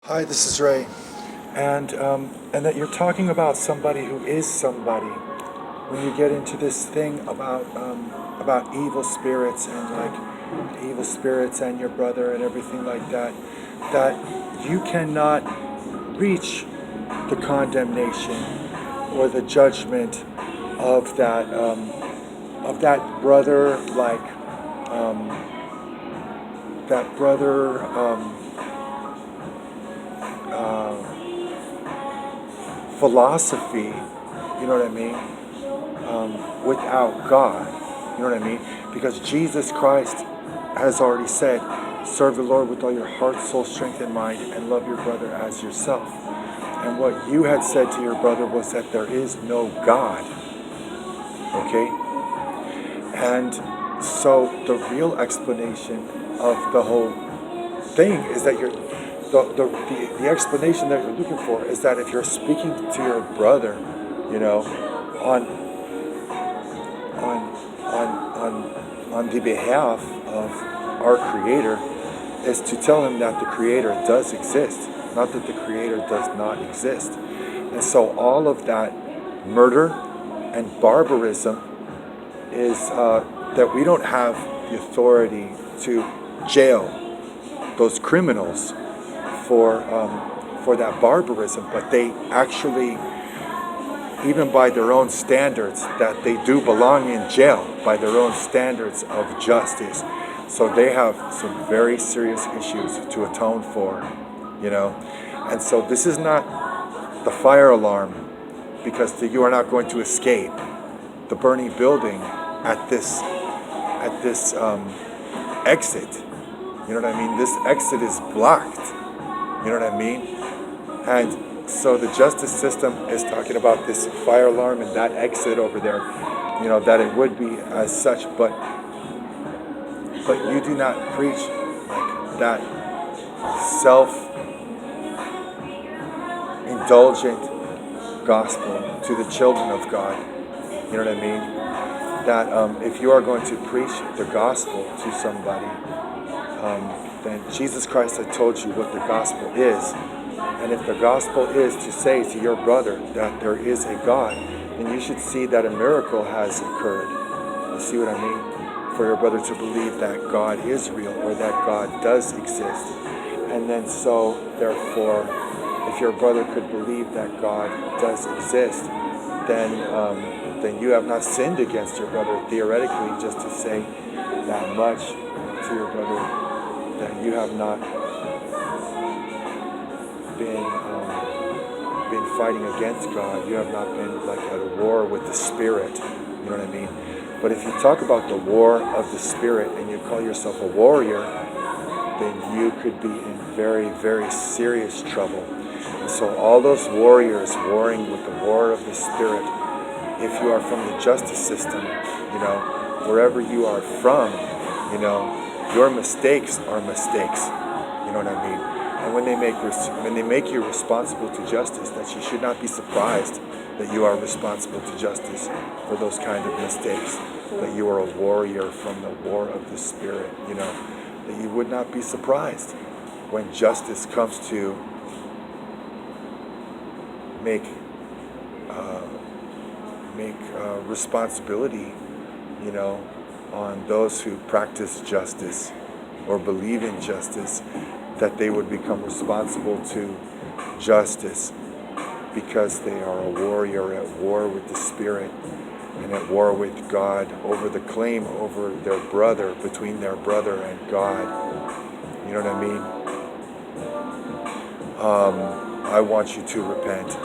Hi, this is Ray, and that you're talking about somebody who is somebody. When you get into this thing about evil spirits and like evil spirits and your brother and everything like that, that you cannot reach the condemnation or the judgment of that brother, like um, that brother. Uh, Philosophy, you know what I mean, without God, you know what I mean? Because Jesus Christ has already said, serve the Lord with all your heart, soul, strength, and mind, and love your brother as yourself. And what you had said to your brother was that there is no God, okay? And so the real explanation of the whole thing is that the explanation that you're looking for is that if you're speaking to your brother, you know, on on on the behalf of our Creator, is to tell him that the Creator does exist, not that the Creator does not exist. And so all of that murder and barbarism is that we don't have the authority to jail those criminals for that barbarism, but they actually, even by their own standards, that they do belong in jail by their own standards of justice. So they have some very serious issues to atone for, you know. And so this is not the fire alarm, because you are not going to escape the burning building at this exit. You know what I mean? This exit is blocked. You know what I mean? And so the justice system is talking about this fire alarm and that exit over there, you know, that it would be as such, but you do not preach like that self-indulgent gospel to the children of God. You know what I mean? That if you are going to preach the gospel to somebody, then Jesus Christ had told you what the gospel is. And if the gospel is to say to your brother that there is a God, then you should see that a miracle has occurred. You see what I mean? For your brother to believe that God is real or that God does exist. And then so, therefore, if your brother could believe that God does exist, then you have not sinned against your brother, theoretically, just to say that much to your brother, that you have not been fighting against God. You have not been like at a war with the Spirit. You know what I mean? But if you talk about the war of the Spirit and you call yourself a warrior, then you could be in very, very serious trouble. And so all those warriors warring with the war of the Spirit, if you are from the justice system, you know, wherever you are from, you know, your mistakes are mistakes. You know what I mean? And when they make you responsible to justice, that you should not be surprised that you are responsible to justice for those kind of mistakes. That you are a warrior from the war of the Spirit. You know, that you would not be surprised when justice comes to make responsibility, you know, on those who practice justice or believe in justice, that they would become responsible to justice because they are a warrior at war with the Spirit and at war with God over the claim over their brother, between their brother and God. You know what I mean? I want you to repent.